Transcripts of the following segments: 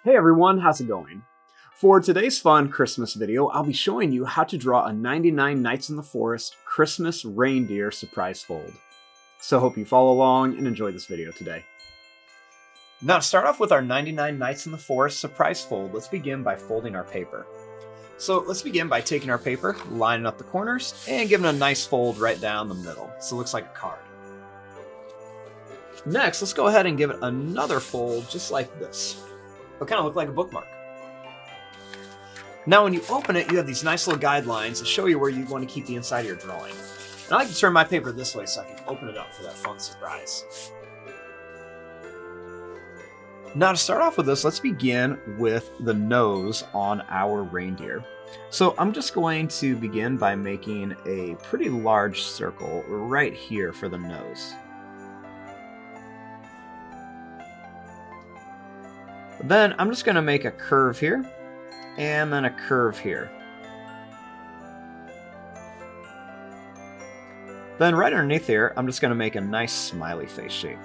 Hey everyone, how's it going? For today's fun Christmas video, I'll be showing you how to draw a 99 Nights in the Forest Christmas Reindeer Surprise Fold. So hope you follow along and enjoy this video today. Now to start off with our 99 Nights in the Forest Surprise Fold, let's begin by folding our paper. So let's begin by taking our paper, lining up the corners, and giving a nice fold right down the middle, so it looks like a card. Next, let's go ahead and give it another fold just like this. It'll kind of look like a bookmark. Now when you open it, you have these nice little guidelines that show you where you want to keep the inside of your drawing. And I like to turn my paper this way so I can open it up for that fun surprise. Now to start off with this, let's begin with the nose on our reindeer. So I'm just going to begin by making a pretty large circle right here for the nose. Then I'm just going to make a curve here, and then a curve here. Then right underneath here, I'm just going to make a nice smiley face shape.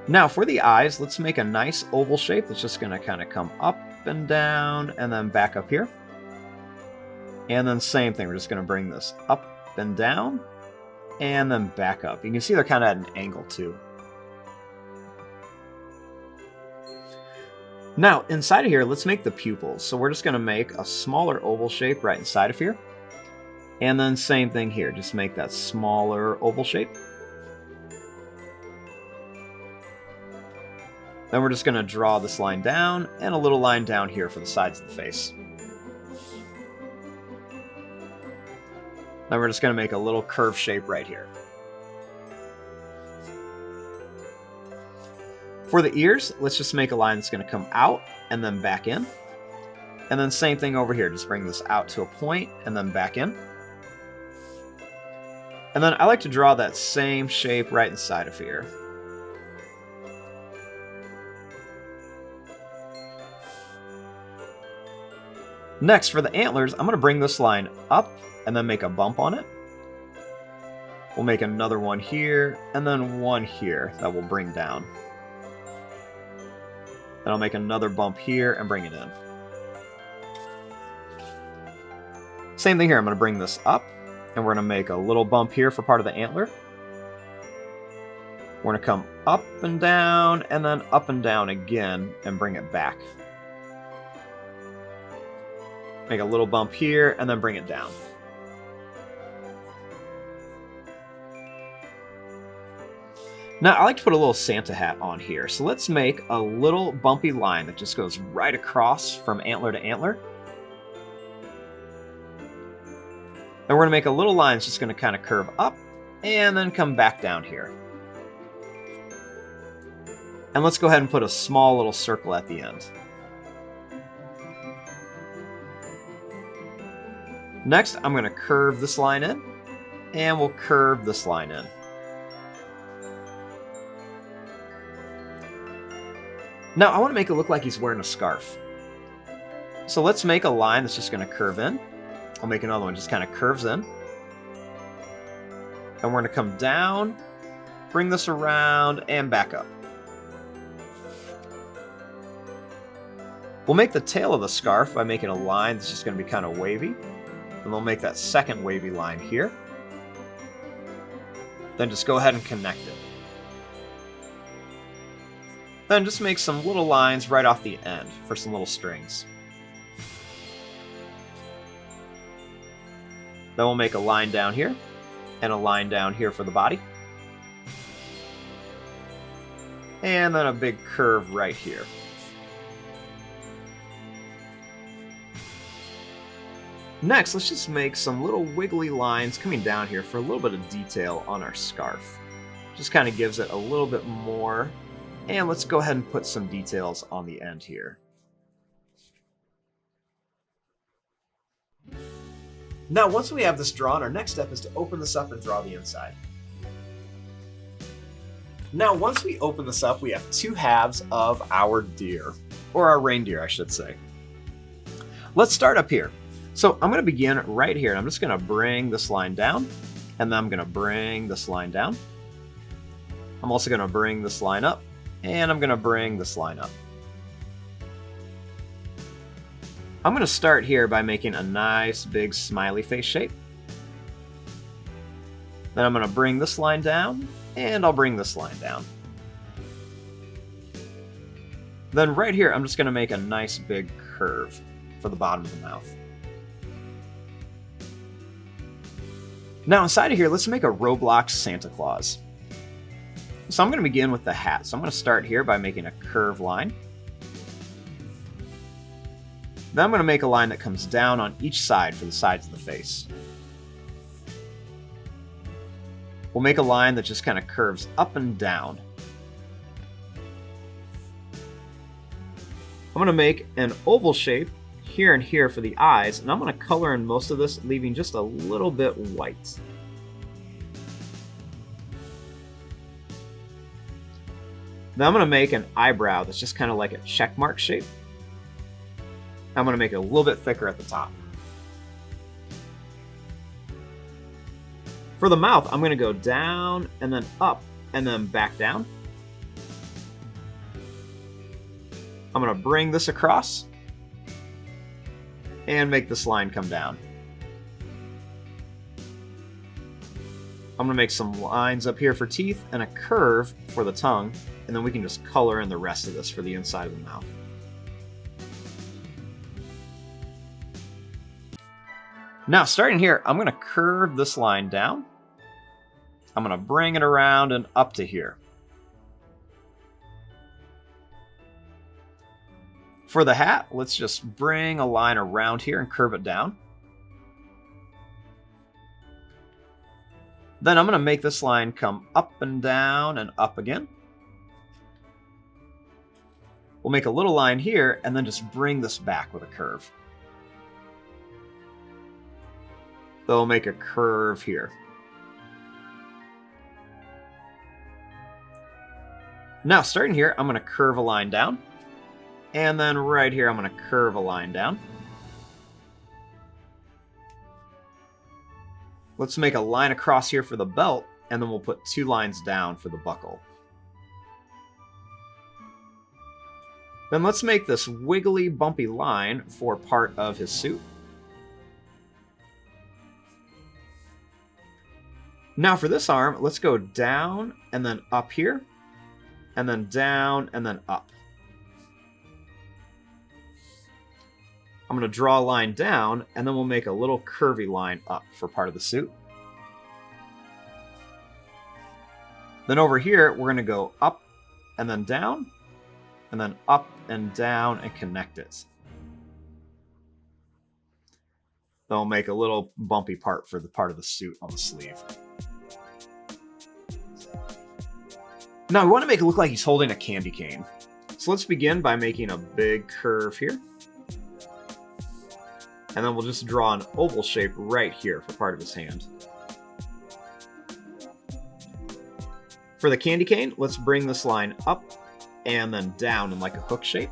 Now for the eyes, let's make a nice oval shape that's just going to kind of come up and down, and then back up here. And then same thing, we're just going to bring this up and down, and then back up. You can see they're kind of at an angle too. Now inside of here, let's make the pupils. So we're just going to make a smaller oval shape right inside of here. And then same thing here, just make that smaller oval shape. Then we're just going to draw this line down and a little line down here for the sides of the face. Then we're just going to make a little curve shape right here. For the ears, let's just make a line that's going to come out and then back in. And then same thing over here, just bring this out to a point and then back in. And then I like to draw that same shape right inside of here. Next, for the antlers, I'm going to bring this line up and then make a bump on it. We'll make another one here, and then one here that we'll bring down. Then I'll make another bump here and bring it in. Same thing here, I'm going to bring this up, and we're going to make a little bump here for part of the antler. We're going to come up and down again, and bring it back. Make a little bump here, and then bring it down. Now, I like to put a little Santa hat on here, so let's make a little bumpy line that just goes right across from antler to antler. Then we're going to make a little line that's just going to kind of curve up, and then come back down here. And let's go ahead and put a small little circle at the end. Next, I'm going to curve this line in, and we'll curve this line in. Now, I want to make it look like he's wearing a scarf. So let's make a line that's just going to curve in. I'll make another one, just kind of curves in. And we're going to come down, bring this around, and back up. We'll make the tail of the scarf by making a line that's just going to be kind of wavy. And we'll make that second wavy line here. Then just go ahead and connect it. Then just make some little lines right off the end for some little strings. Then we'll make a line down here, and a line down here for the body. And then a big curve right here. Next, let's just make some little wiggly lines coming down here for a little bit of detail on our scarf. Just kind of gives it a little bit more. And let's go ahead and put some details on the end here. Now, once we have this drawn, our next step is to open this up and draw the inside. Now, once we open this up, we have two halves of our deer, or our reindeer, I should say. Let's start up here. So I'm going to begin right here, and I'm just going to bring this line down, and then I'm going to bring this line down. I'm also going to bring this line up, and I'm going to bring this line up. I'm going to start here by making a nice big smiley face shape. Then I'm going to bring this line down, and I'll bring this line down. Then right here, I'm just going to make a nice big curve for the bottom of the mouth. Now inside of here, let's make a Roblox Santa Claus. So I'm going to begin with the hat. So I'm going to start here by making a curved line. Then I'm going to make a line that comes down on each side for the sides of the face. We'll make a line that just kind of curves up and down. I'm going to make an oval shape here and here for the eyes, and I'm going to color in most of this, leaving just a little bit white. Then I'm going to make an eyebrow that's just kind of like a check mark shape. I'm going to make it a little bit thicker at the top. For the mouth, I'm going to go down and then up and then back down. I'm going to bring this across and make this line come down. I'm going to make some lines up here for teeth and a curve for the tongue, and then we can just color in the rest of this for the inside of the mouth. Now starting here, I'm going to curve this line down. I'm going to bring it around and up to here. For the hat, let's just bring a line around here and curve it down. Then I'm going to make this line come up and down and up again. We'll make a little line here and then just bring this back with a curve. Then we'll make a curve here. Now starting here, I'm going to curve a line down. And then right here, I'm going to curve a line down. Let's make a line across here for the belt, and then we'll put 2 lines down for the buckle. Then let's make this wiggly, bumpy line for part of his suit. Now for this arm, let's go down and then up here, and then down and then up. I'm going to draw a line down, and then we'll make a little curvy line up for part of the suit. Then over here, we're going to go up and then down, and then up and down and connect it. Then we'll make a little bumpy part for the part of the suit on the sleeve. Now we want to make it look like he's holding a candy cane. So let's begin by making a big curve here. And then we'll just draw an oval shape right here for part of his hand. For the candy cane, let's bring this line up and then down in like a hook shape.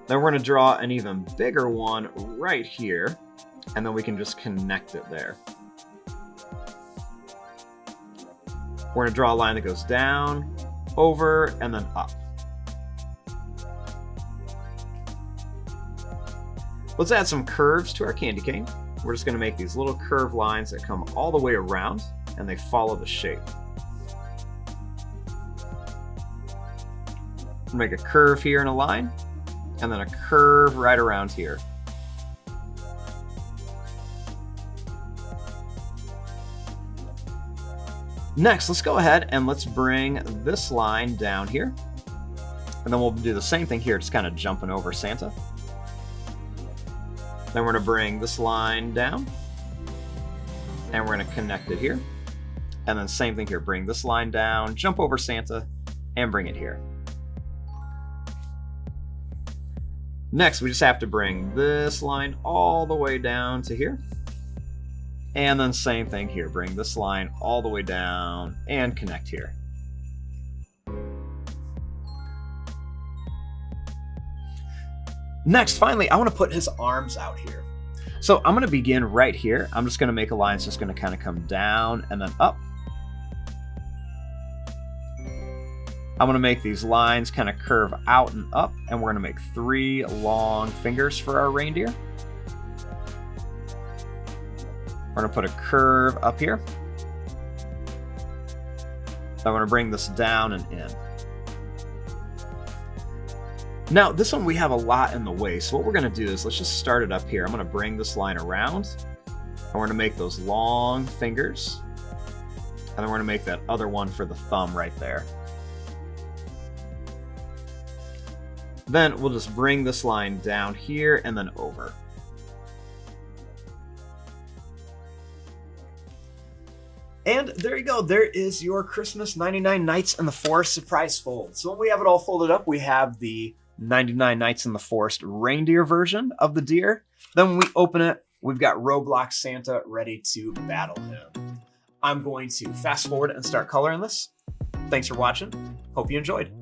Then we're going to draw an even bigger one right here, and then we can just connect it there. We're going to draw a line that goes down, over, and then up. Let's add some curves to our candy cane. We're just going to make these little curved lines that come all the way around, and they follow the shape. We'll make a curve here in a line, and then a curve right around here. Next, let's go ahead and let's bring this line down here. And then we'll do the same thing here, just kind of jumping over Santa. Then we're going to bring this line down, and we're going to connect it here. And then same thing here, bring this line down, jump over Santa, and bring it here. Next, we just have to bring this line all the way down to here. And then same thing here, bring this line all the way down and connect here. Next, finally, I want to put his arms out here. So I'm going to begin right here. I'm just going to make a line that's just going to kind of come down and then up. I'm gonna make these lines kind of curve out and up, and we're gonna make 3 long fingers for our reindeer. We're gonna put a curve up here. Then we're gonna bring this down and in. Now, this one we have a lot in the way, so what we're gonna do is let's just start it up here. I'm gonna bring this line around, and we're gonna make those long fingers, and then we're gonna make that other one for the thumb right there. Then we'll just bring this line down here and then over. And there you go. There is your Christmas 99 Nights in the Forest Surprise Fold. So when we have it all folded up, we have the 99 Nights in the Forest reindeer version of the deer. Then when we open it, we've got Roblox Santa ready to battle him. I'm going to fast forward and start coloring this. Thanks for watching. Hope you enjoyed.